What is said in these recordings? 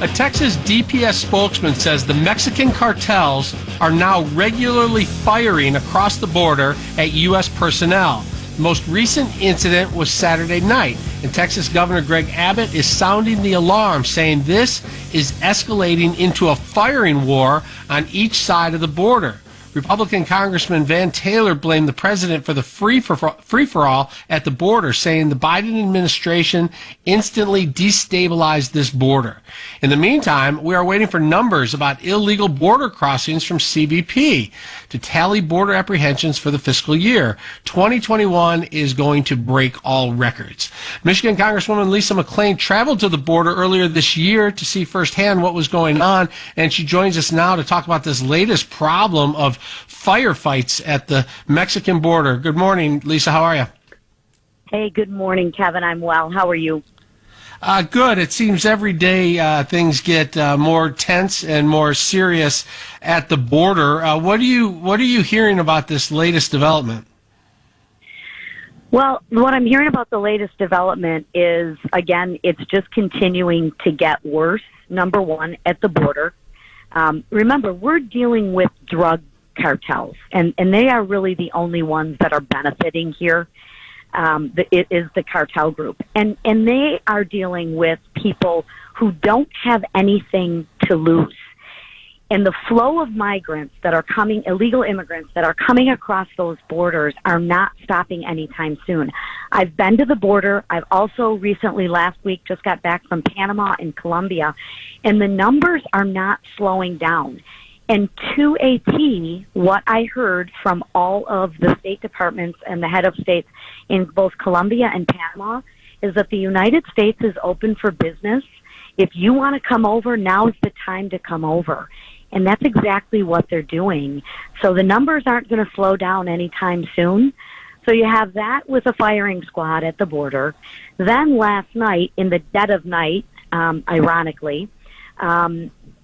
A Texas DPS spokesman says the Mexican cartels are now regularly firing across the border at U.S. personnel. The most recent incident was Saturday night, and Texas Governor Greg Abbott is sounding the alarm, saying this is escalating into a firing war on each side of the border. Republican Congressman Van Taylor blamed the president for the free-for-all at the border, saying the Biden administration instantly destabilized this border. In the meantime, we are waiting for numbers about illegal border crossings from CBP to tally border apprehensions for the fiscal year. 2021 is going to break all records. Michigan Congresswoman Lisa McClain traveled to the border earlier this year to see firsthand what was going on, and she joins us now to talk about this latest problem of firefights at the Mexican border. Good morning, Lisa. How are you? Hey, good morning, Kevin. I'm well. How are you? Good. It seems every day things get more tense and more serious at the border. What are you hearing about this latest development? Well, what I'm hearing about the latest development is, again, it's just continuing to get worse. Number one, at the border. Remember, we're dealing with drug cartels, and they are really the only ones that are benefiting here. It is the cartel group, and they are dealing with people who don't have anything to lose. And the flow of migrants that are coming, illegal immigrants that are coming across those borders, are not stopping anytime soon. I've been to the border. I've also recently, last week, just got back from Panama and Colombia, and the numbers are not slowing down. And to a T, what I heard from all of the state departments and the head of states in both Colombia and Panama is that the United States is open for business. If you want to come over, now's the time to come over. And that's exactly what they're doing. So the numbers aren't going to slow down anytime soon. So you have that with a firing squad at the border. Then last night, in the dead of night, ironically,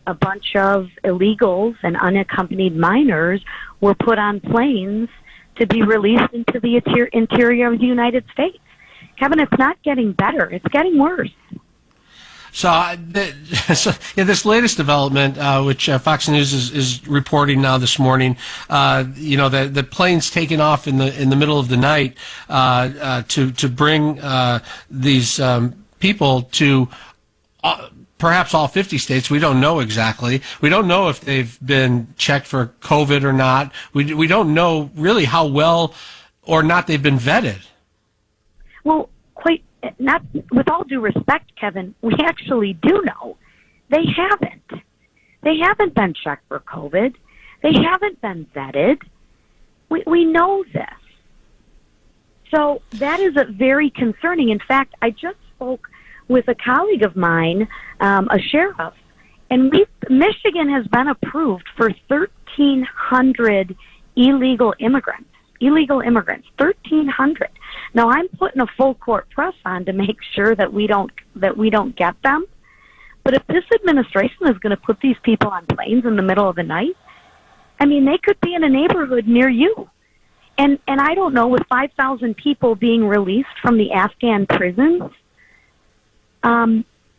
a bunch of illegals and unaccompanied minors were put on planes to be released into the interior of the United States. Kevin, it's not getting better. It's getting worse. So, this latest development, which Fox News is reporting now this morning, the plane's taking off in the middle of the night to bring these people to perhaps all 50 states. We don't know exactly. We don't know if they've been checked for COVID or not. We don't know really how well or not they've been vetted. Well, not with all due respect, Kevin, we actually do know. They haven't. They haven't been checked for COVID. They haven't been vetted. We know this. So that is very concerning. In fact, I just spoke with a colleague of mine, a sheriff, and Michigan has been approved for 1,300 illegal immigrants. 1,300. Now I'm putting a full court press on to make sure that we don't get them. But if this administration is going to put these people on planes in the middle of the night, I mean, they could be in a neighborhood near you. And I don't know, with 5,000 people being released from the Afghan prisons,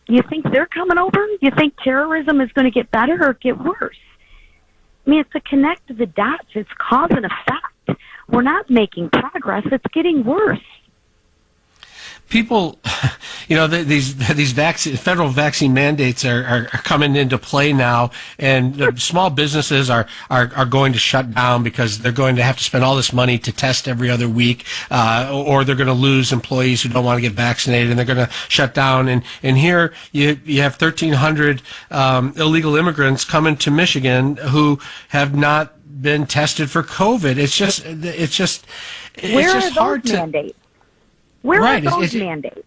you think they're coming over? You think terrorism is going to get better or get worse? I mean, it's a connect the dots. It's cause and effect. We're not making progress. It's getting worse. People, these federal vaccine mandates are coming into play now, and small businesses are going to shut down because they're going to have to spend all this money to test every other week, or they're going to lose employees who don't want to get vaccinated, and they're going to shut down. And here you have 1,300 illegal immigrants coming to Michigan who have not been tested for COVID. It's just hard to. Mandates? Where are those mandates?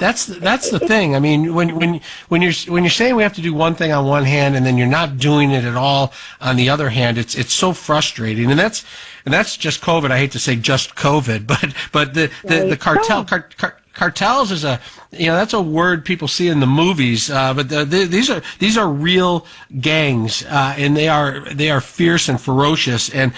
That's the thing. I mean, when you're saying we have to do one thing on one hand and then you're not doing it at all on the other hand, it's so frustrating. And that's just COVID. I hate to say just COVID, but the cartels is that's a word people see in the movies, but these are real gangs, and they are fierce and ferocious, and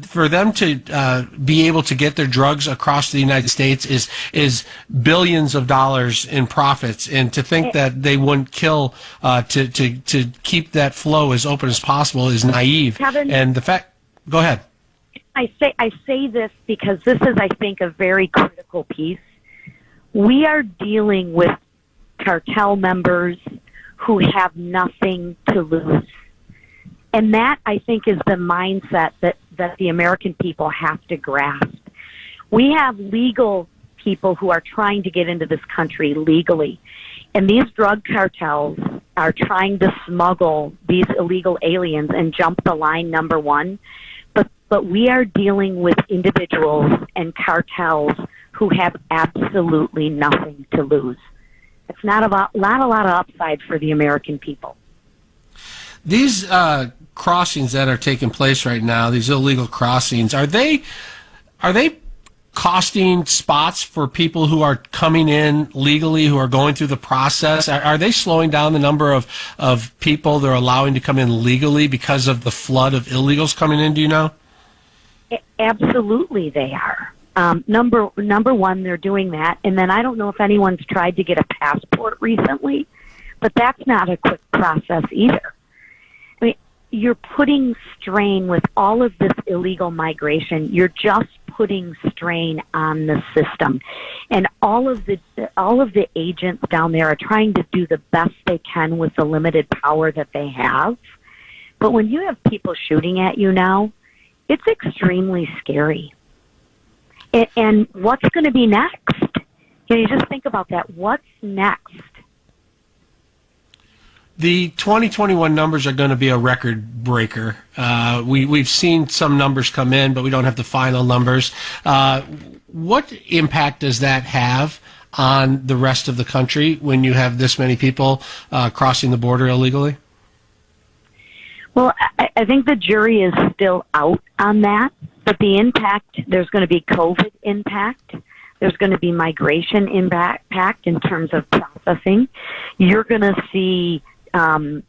for them to be able to get their drugs across the United States is billions of dollars in profits, and to think that they wouldn't kill to keep that flow as open as possible is naive. Kevin, and the fact, go ahead. I say this because this is, I think, a very critical piece. We are dealing with cartel members who have nothing to lose. And that, I think, is the mindset that the American people have to grasp. We have legal people who are trying to get into this country legally. And these drug cartels are trying to smuggle these illegal aliens and jump the line, number one. But we are dealing with individuals and cartels who have absolutely nothing to lose. It's not a lot of upside for the American people. These crossings that are taking place right now, these illegal crossings, are they costing spots for people who are coming in legally, who are going through the process? Are they slowing down the number of people they're allowing to come in legally because of the flood of illegals coming in? Do you know? Absolutely, they are. Number one, they're doing that. And then I don't know if anyone's tried to get a passport recently, but that's not a quick process either. I mean, you're putting strain with all of this illegal migration. You're just putting strain on the system. And all of the agents down there are trying to do the best they can with the limited power that they have. But when you have people shooting at you now, it's extremely scary. And what's going to be next? You just think about that. What's next? The 2021 numbers are going to be a record breaker. We've seen some numbers come in, but we don't have the final numbers. What impact does that have on the rest of the country when you have this many people crossing the border illegally? Well, I think the jury is still out on that, but the impact, there's going to be COVID impact. There's going to be migration impact in terms of processing. You're going to see, and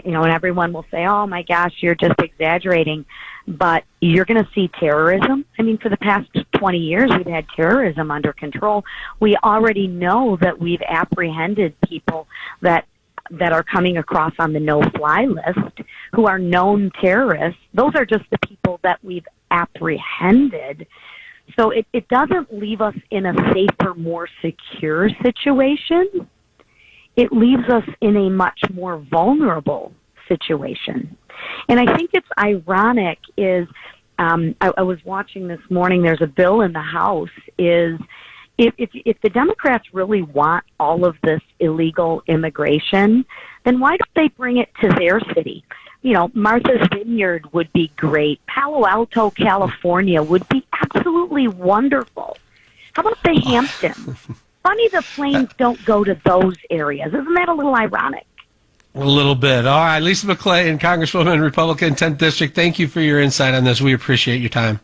everyone will say, oh my gosh, you're just exaggerating, but you're going to see terrorism. I mean, for the past 20 years, we've had terrorism under control. We already know that we've apprehended people that are coming across on the no-fly list who are known terrorists. Those are just the people that we've apprehended. So it doesn't leave us in a safer, more secure situation. It leaves us in a much more vulnerable situation. And I think it's ironic is, I was watching this morning, there's a bill in the House is, if the Democrats really want all of this illegal immigration, then why don't they bring it to their city? Martha's Vineyard would be great. Palo Alto, California would be absolutely wonderful. How about the Hamptons? Funny the planes don't go to those areas. Isn't that a little ironic? A little bit. All right, Lisa McClain, Congresswoman, Republican, 10th District, thank you for your insight on this. We appreciate your time.